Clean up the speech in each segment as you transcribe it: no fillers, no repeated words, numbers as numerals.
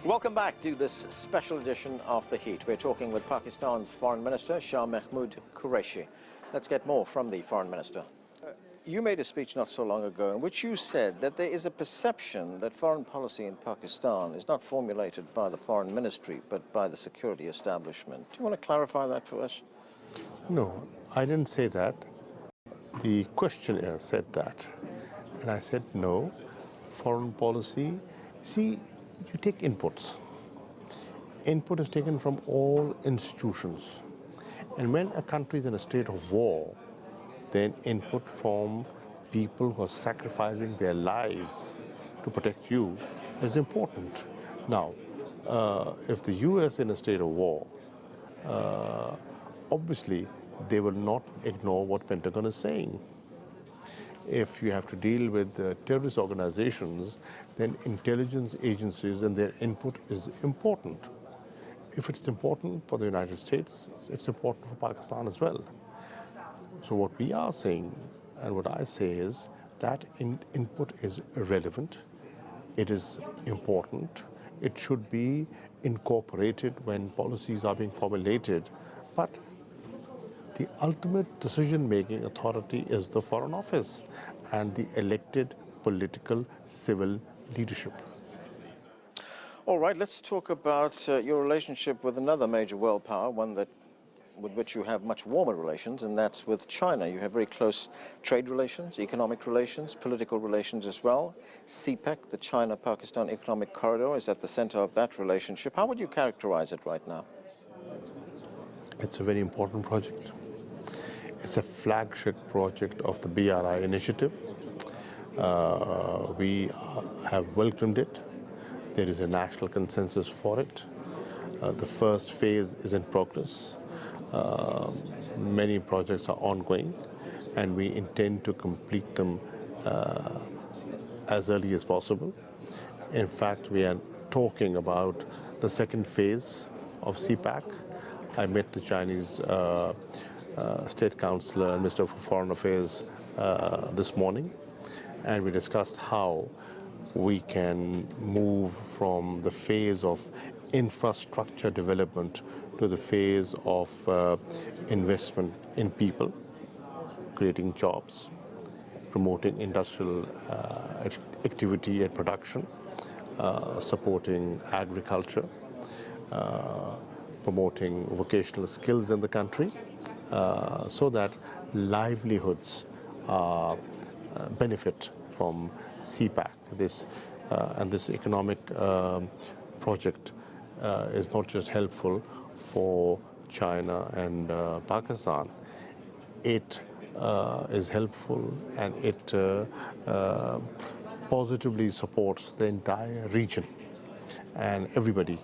Welcome back to this special edition of The Heat. We're talking with Pakistan's Foreign Minister, Shah Mehmood Qureshi. Let's get more from the Foreign Minister. You made a speech not so long ago in which you said that there is a perception that foreign policy in Pakistan is not formulated by the Foreign Ministry, but by the security establishment. Do you want to clarify that for us? No, I didn't say that. The questionnaire said that. And I said, no, foreign policy, see, you take inputs. Input is taken from all institutions. And when a country is in a state of war, then input from people who are sacrificing their lives to protect you is important. Now, if the US is in a state of war, obviously they will not ignore what Pentagon is saying. If you have to deal with terrorist organizations, then intelligence agencies and their input is important. If it's important for the United States, it's important for Pakistan as well. So what we are saying, and what I say is, that input is relevant, it is important, it should be incorporated when policies are being formulated, but the ultimate decision-making authority is the Foreign Office and the elected political civil leadership. All right, let's talk about your relationship with another major world power, one that with which you have much warmer relations, and that's with China. You have very close trade relations, economic relations, political relations as well. CPEC, the China-Pakistan Economic Corridor, is at the center of that relationship. How would you characterize it right now? It's a very important project. It's a flagship project of the BRI initiative. We have welcomed it. There is a national consensus for it. The first phase is in progress. Many projects are ongoing, and we intend to complete them as early as possible. In fact, we are talking about the second phase of CPEC. I met the Chinese State Councillor and Minister for Foreign Affairs this morning, and we discussed how we can move from the phase of infrastructure development to the phase of investment in people, creating jobs, promoting industrial activity and production, supporting agriculture, promoting vocational skills in the country, so that livelihoods benefit from CPEC. This economic project is not just helpful for China and Pakistan. It is helpful, and it positively supports the entire region, and everybody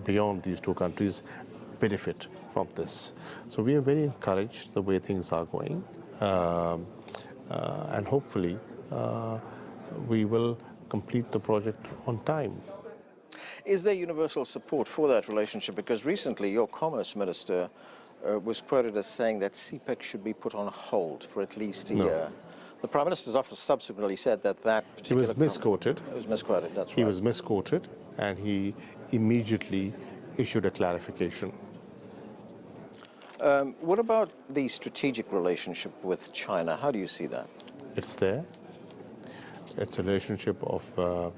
beyond these two countries benefit from this. So we are very encouraged the way things are going, and hopefully we will complete the project on time. Is there universal support for that relationship? Because recently your Commerce Minister was quoted as saying that CPEC should be put on hold for at least a year. The Prime Minister's office subsequently said that particular... He was misquoted. It was misquoted, that's right. He was misquoted, and he immediately issued a clarification. What about the strategic relationship with China? How do you see that? It's there. It's a relationship of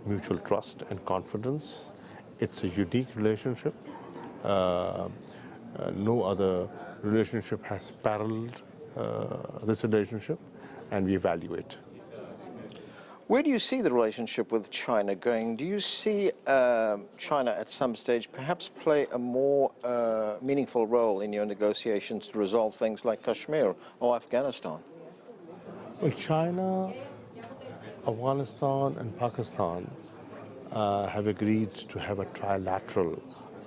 mutual trust and confidence. It's a unique relationship. No other relationship has paralleled this relationship, and we value it. Where do you see the relationship with China going? Do you see China at some stage perhaps play a more meaningful role in your negotiations to resolve things like Kashmir or Afghanistan? Well, China, Afghanistan and Pakistan have agreed to have a trilateral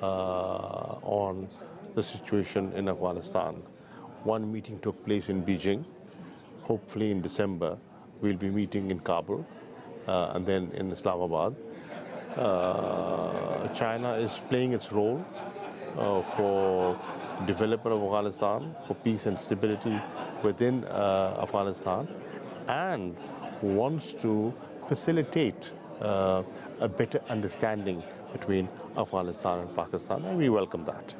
on the situation in Afghanistan. One meeting took place in Beijing. Hopefully in December, we'll be meeting in Kabul and then in Islamabad. China is playing its role for development of Afghanistan, for peace and stability within Afghanistan, and wants to facilitate a better understanding between Afghanistan and Pakistan, and we welcome that.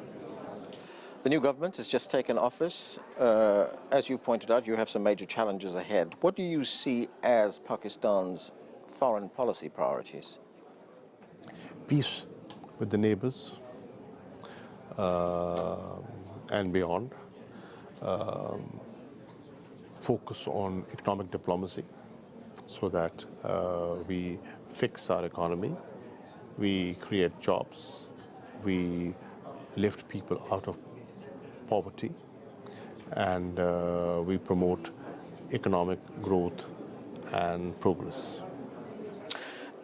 The new government has just taken office. As you pointed out, you have some major challenges ahead. What do you see as Pakistan's foreign policy priorities? Peace with the neighbors and beyond. Focus on economic diplomacy so that we fix our economy, we create jobs, we lift people out of poverty, and we promote economic growth and progress.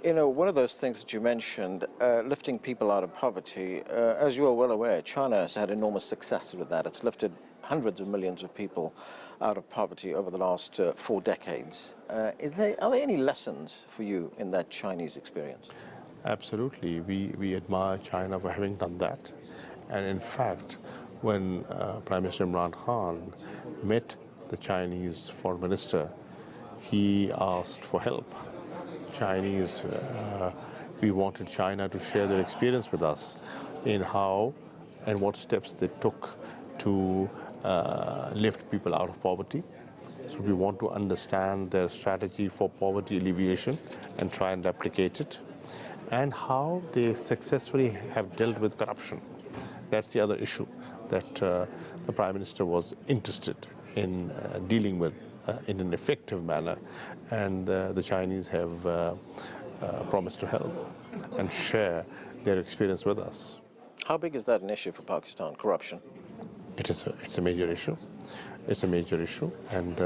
You know, one of those things that you mentioned, lifting people out of poverty, as you are well aware, China has had enormous success with that. It's lifted hundreds of millions of people out of poverty over the last 4 decades. Are there any lessons for you in that Chinese experience? Absolutely. We admire China for having done that. And in fact, when Prime Minister Imran Khan met the Chinese foreign minister, he asked for help. We wanted China to share their experience with us in how and what steps they took to lift people out of poverty. So we want to understand their strategy for poverty alleviation and try and replicate it, and how they successfully have dealt with corruption. That's the other issue that the Prime Minister was interested in dealing with in an effective manner, and the Chinese have promised to help and share their experience with us. How big is that an issue for Pakistan, corruption? It's a major issue. It's a major issue, and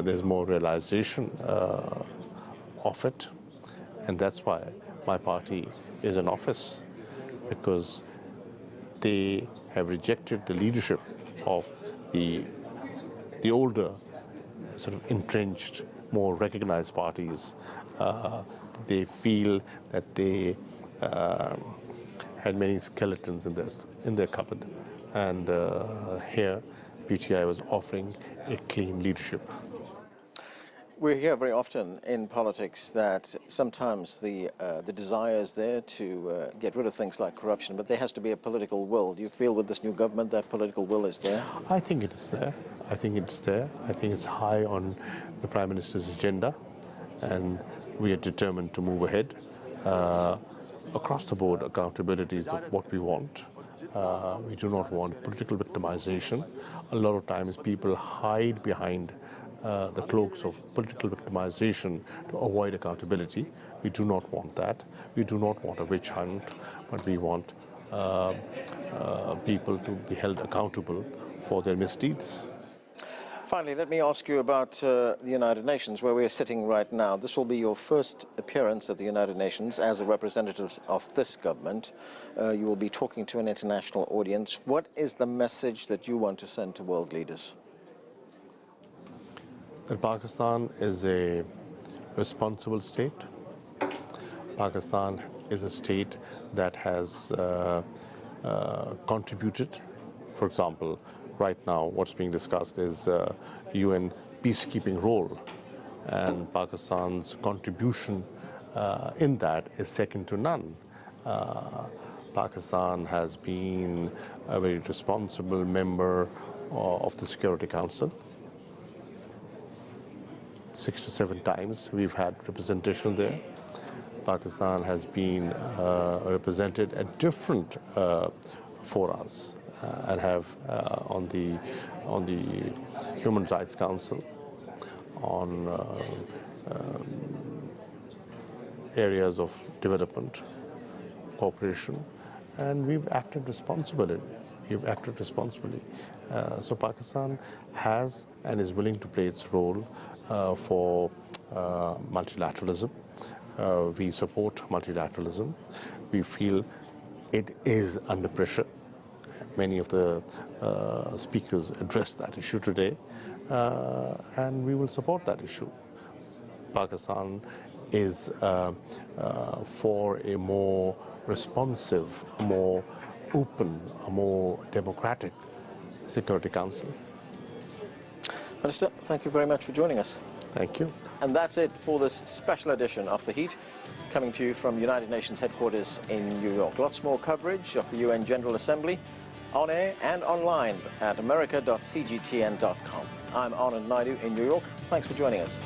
there's more realization of it, and that's why my party is in office, because they have rejected the leadership of the older, sort of entrenched, more recognized parties. They feel that they had many skeletons in their cupboard, and here PTI was offering a clean leadership. We hear very often in politics that sometimes the desire is there to get rid of things like corruption, but there has to be a political will. Do you feel with this new government that political will is there? I think it is there. I think it's there. I think it's high on the Prime Minister's agenda, and we are determined to move ahead. Across the board, accountability is what we want. We do not want political victimization. A lot of times people hide behind the cloaks of political victimization to avoid accountability. We do not want that. We do not want a witch hunt, but we want people to be held accountable for their misdeeds. Finally, let me ask you about the United Nations, where we are sitting right now. This will be your first appearance at the United Nations as a representative of this government. You will be talking to an international audience. What is the message that you want to send to world leaders? That Pakistan is a responsible state. Pakistan is a state that has contributed. For example, right now what's being discussed is UN peacekeeping role, and Pakistan's contribution in that is second to none. Pakistan has been a very responsible member of the Security Council. 6 to 7 times we've had representation there. Pakistan has been represented at different forums and have on the Human Rights Council, on areas of development, cooperation, and we've acted responsibly. So Pakistan has and is willing to play its role for multilateralism. We support multilateralism. We feel it is under pressure. Many of the speakers addressed that issue today, and we will support that issue. Pakistan is for a more responsive, a more open, a more democratic Security Council. Minister, thank you very much for joining us. Thank you. And that's it for this special edition of The Heat, coming to you from United Nations headquarters in New York. Lots more coverage of the UN General Assembly on air and online at america.cgtn.com. I'm Anand Naidoo in New York. Thanks for joining us.